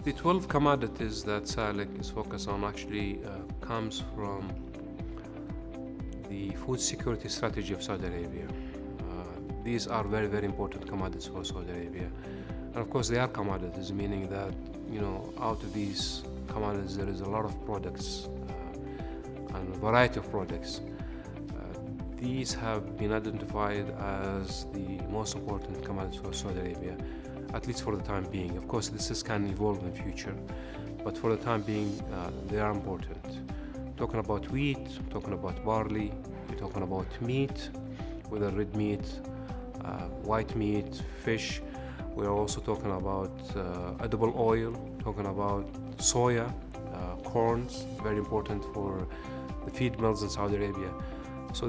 The 12 commodities that SALIC is focused on actually comes from the food security strategy of Saudi Arabia. These are very, very important commodities for Saudi Arabia. And of course, they are commodities, meaning that, out of these commodities, there is a lot of products and a variety of products. These have been identified as the most important commodities for Saudi Arabia, at least for the time being. Of course, this can evolve in the future, but for the time being, they are important. Talking about wheat, talking about barley, we're talking about meat, whether red meat, white meat, fish. We're also talking about edible oil, talking about soya, corns, very important for the feed mills in Saudi Arabia. So,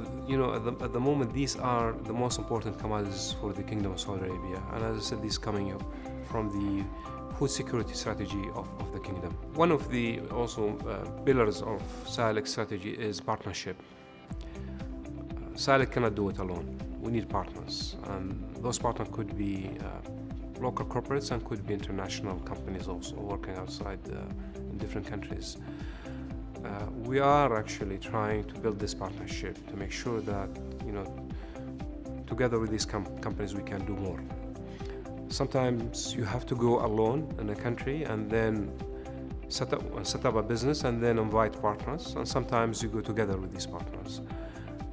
at the moment, these are the most important commodities for the Kingdom of Saudi Arabia. And as I said, these coming up from the food security strategy of the Kingdom. One of the also pillars of SALIC strategy is partnership. SALIC cannot do it alone. We need partners. And those partners could be local corporates and could be international companies also working outside in different countries. We are actually trying to build this partnership to make sure that, together with these companies, we can do more. Sometimes you have to go alone in a country and then set up a business and then invite partners. And sometimes you go together with these partners.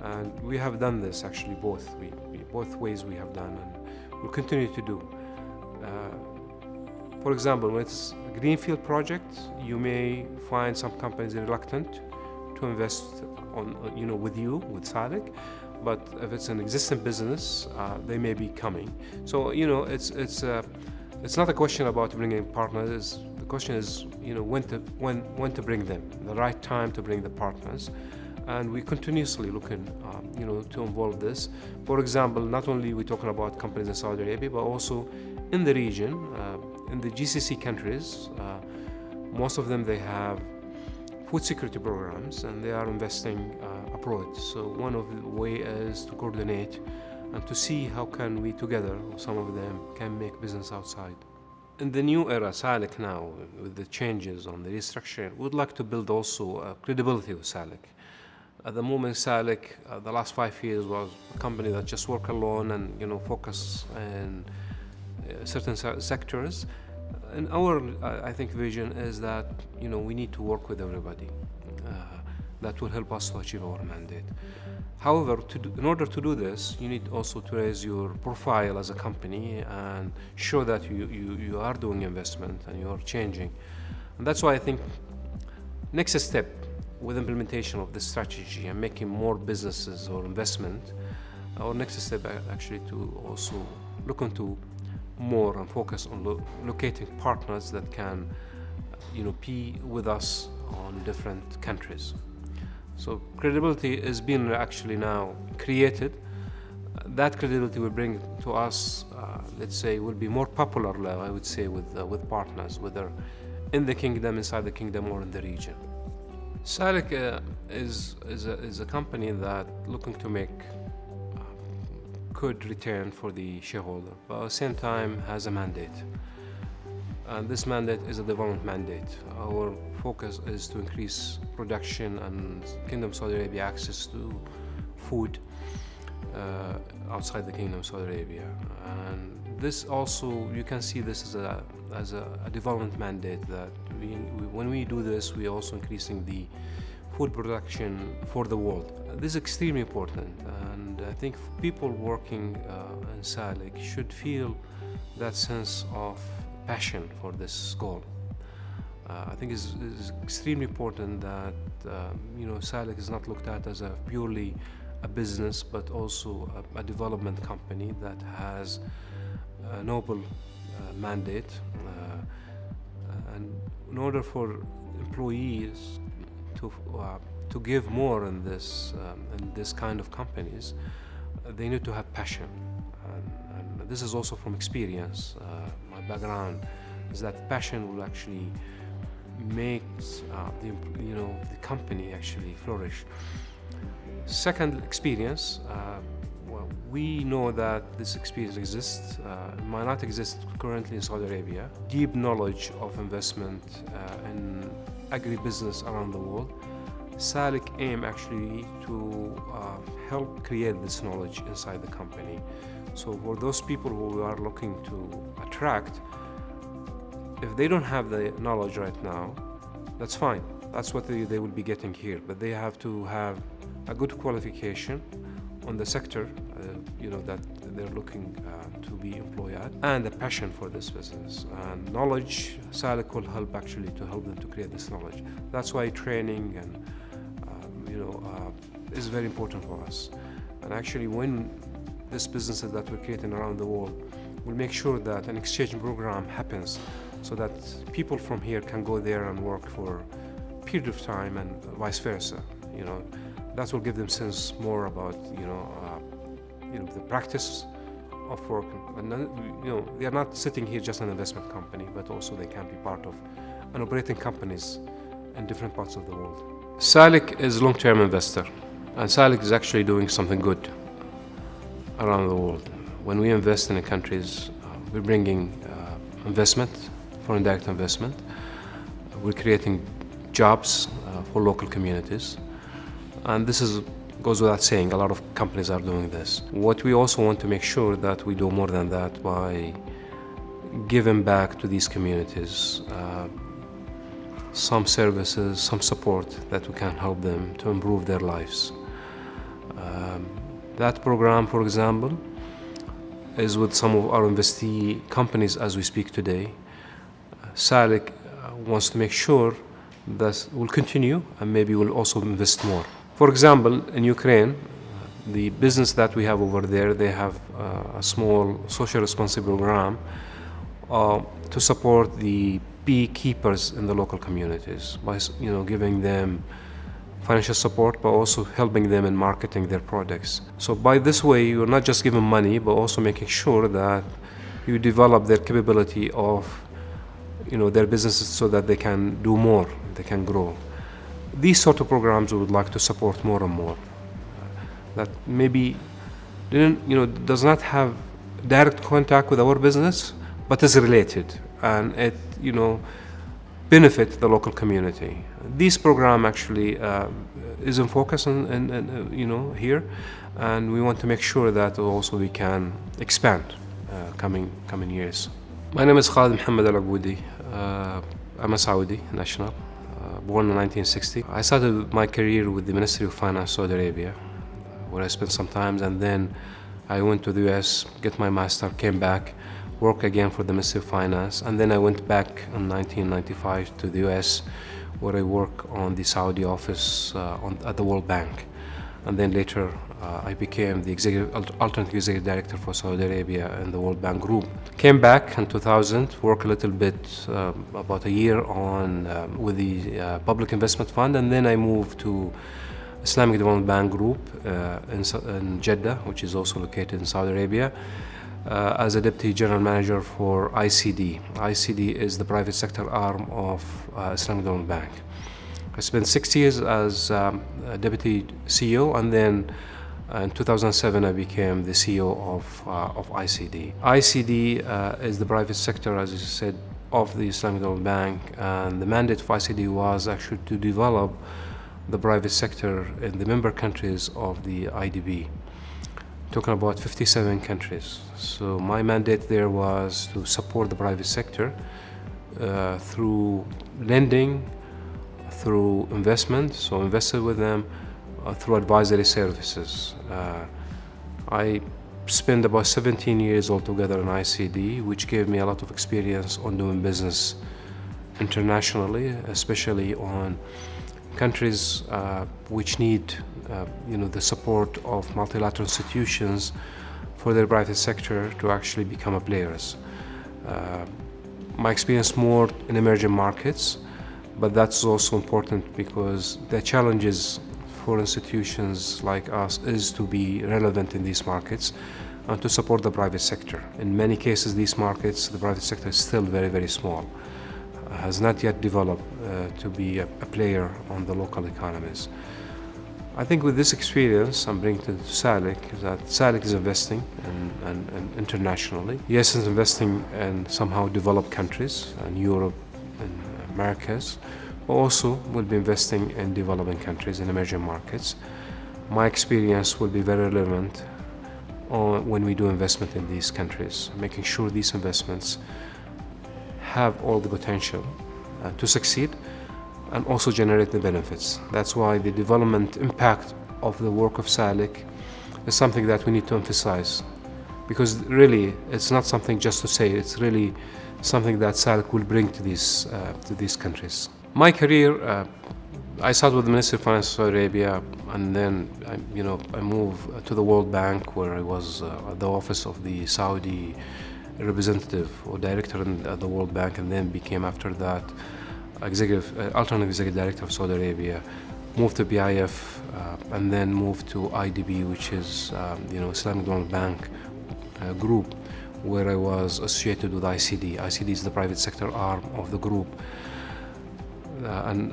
And we have done this actually both ways we have done, and we'll continue to do. For example, when it's a greenfield project, you may find some companies reluctant to invest with SALIC, but if it's an existing business, they may be coming. So it's not a question about bringing partners. The question is when to bring them, the right time to bring the partners, and we continuously looking to involve this. For example, not only we're talking about companies in Saudi Arabia, but also in the region. In the GCC countries, most of them, they have food security programs and they are investing abroad. So one of the way is to coordinate and to see how can we together, some of them, can make business outside. In the new era, SALIC now, with the changes on the restructuring, we'd like to build also credibility with SALIC. At the moment, SALIC, the last 5 years, was a company that just work alone and focus on certain sectors. And our, I think, vision is that we need to work with everybody. That will help us to achieve our mandate. However, in order to do this, you need also to raise your profile as a company and show that you are doing investment and you are changing. And that's why I think next step with implementation of this strategy and making more businesses or investment, our next step actually to also look into more and focus on locating partners that can be with us on different countries. So credibility is being actually now created. That credibility will bring to us, let's say, will be more popular, I would say, with partners, whether in the kingdom, inside the kingdom, or in the region. SALIC is a company that looking to make good return for the shareholder, but at the same time has a mandate. And this mandate is a development mandate. Our focus is to increase production and Kingdom of Saudi Arabia access to food outside the Kingdom of Saudi Arabia. And this also, you can see this as a development mandate, that when we do this, we are also increasing the food production for the world. This is extremely important, and I think people working in SALIC should feel that sense of passion for this goal. I think it's extremely important that SALIC is not looked at as purely a business, but also a development company that has a noble mandate. And in order for employees to give more in this kind of companies, they need to have passion. And this is also from experience. My background is that passion will actually make the company actually flourish. Second, experience. We know that this experience exists. It might not exist currently in Saudi Arabia. Deep knowledge of investment in agribusiness around the world. SALIC aim actually to help create this knowledge inside the company. So for those people who we are looking to attract, if they don't have the knowledge right now, that's fine. That's what they will be getting here. But they have to have a good qualification on the sector, that they're looking to be employed at, and a passion for this business. And knowledge, SALIC will help actually to help them to create this knowledge. That's why training and is very important for us. And actually, when these businesses that we're creating around the world, we'll make sure that an exchange program happens, so that people from here can go there and work for a period of time, and vice versa. That will give them sense more about the practice of work. And they are not sitting here just an investment company, but also they can be part of an operating companies in different parts of the world. SALIC is a long-term investor, and SALIC is actually doing something good around the world. When we invest in the countries, we're bringing investment, foreign direct investment. We're creating jobs for local communities. And this goes without saying, a lot of companies are doing this. What we also want to make sure that we do more than that by giving back to these communities some services, some support that we can help them to improve their lives. That program, for example, is with some of our investee companies as we speak today. SALIC wants to make sure that will continue, and maybe will also invest more. For example, in Ukraine, the business that we have over there, they have a small social responsibility program to support the beekeepers in the local communities by giving them financial support, but also helping them in marketing their products. So by this way, you're not just giving money, but also making sure that you develop their capability of their businesses, so that they can do more, they can grow. These sort of programs we would like to support more and more. That maybe does not have direct contact with our business, but is related, and it benefit the local community. This program actually is in focus here, and we want to make sure that also we can expand coming years. My name is Khaled Al-Aboodi. I'm a Saudi national, born in 1960. I started my career with the Ministry of Finance, Saudi Arabia, where I spent some time, and then I went to the US, get my master, came back, worked again for the Ministry of Finance, and then I went back in 1995 to the US, where I worked on the Saudi office at the World Bank. And then later I became the alternate executive director for Saudi Arabia in the World Bank Group. Came back in 2000, worked a little bit, about a year on with the Public Investment Fund, and then I moved to Islamic Development Bank Group in Jeddah, which is also located in Saudi Arabia, as a Deputy General Manager for ICD. ICD is the private sector arm of Islamic Development Bank. I spent 6 years as Deputy CEO, and then in 2007 I became the CEO of ICD. ICD is the private sector, as I said, of the Islamic Development Bank, and the mandate of ICD was actually to develop the private sector in the member countries of the IDB. Talking about 57 countries. So my mandate there was to support the private sector through lending, through investment, so invested with them, through advisory services. I spent about 17 years altogether in ICD, which gave me a lot of experience on doing business internationally, especially on countries which need the support of multilateral institutions for their private sector to actually become players. My experience more in emerging markets, but that's also important because the challenges for institutions like us is to be relevant in these markets and to support the private sector. In many cases, these markets, the private sector is still very, very small, has not yet developed to be a player on the local economies. I think with this experience I'm bringing to SALIC is that SALIC is investing and internationally. Yes, it's investing in somehow developed countries and Europe and Americas, but also will be investing in developing countries and emerging markets. My experience will be very relevant when we do investment in these countries, making sure these investments have all the potential to succeed and also generate the benefits. That's why the development impact of the work of SALIC is something that we need to emphasize, because really it's not something just to say, it's really something that SALIC will bring to these countries. My career, I started with the Ministry of Finance of Saudi Arabia, and then I moved to the World Bank, where I was at the office of the Saudi representative or director at the World Bank, and then became after that alternate executive director of Saudi Arabia. Moved to BIF, and then moved to IDB, which is Islamic Development Bank group, where I was associated with ICD. ICD is the private sector arm of the group. And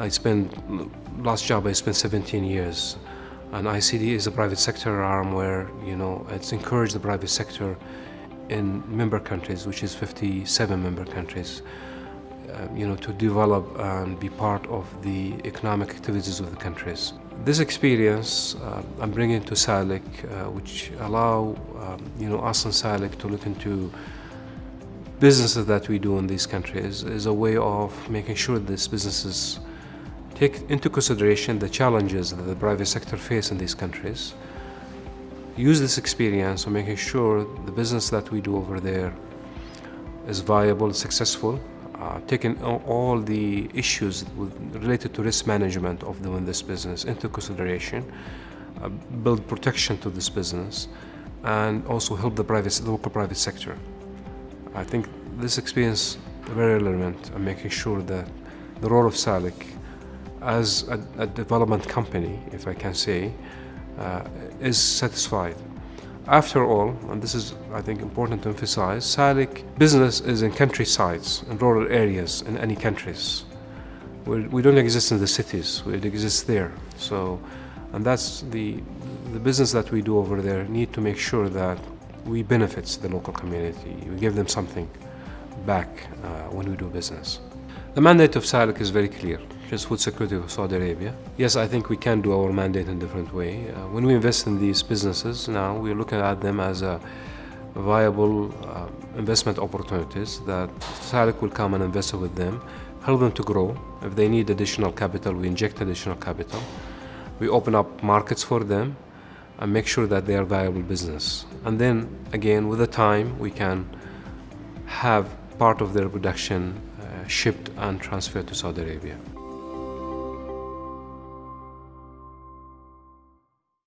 last job I spent 17 years. And ICD is a private sector arm where, it's encouraged the private sector in member countries, which is 57 member countries, to develop and be part of the economic activities of the countries. This experience I'm bringing to SALIC, which allow, us and SALIC to look into businesses that we do in these countries, is a way of making sure these businesses take into consideration the challenges that the private sector face in these countries. Use this experience of making sure the business that we do over there is viable, successful, taking all the issues related to risk management of doing this business into consideration, build protection to this business, and also help the local private sector. I think this experience is very relevant in making sure that the role of SALIC as a development company, if I can say, is satisfied. After all, and this is, I think, important to emphasize, SALIC business is in countrysides, in rural areas, in any countries. We don't exist in the cities, we exist there. And that's the business that we do over there. Need to make sure that we benefit the local community. We give them something back when we do business. The mandate of SALIC is very clear. It's food security of Saudi Arabia. Yes, I think we can do our mandate in a different way. When we invest in these businesses now, we're looking at them as a viable investment opportunities that SALIC will come and invest with them, help them to grow. If they need additional capital, we inject additional capital. We open up markets for them and make sure that they are viable business. And then again, with the time, we can have part of their production shipped and transferred to Saudi Arabia.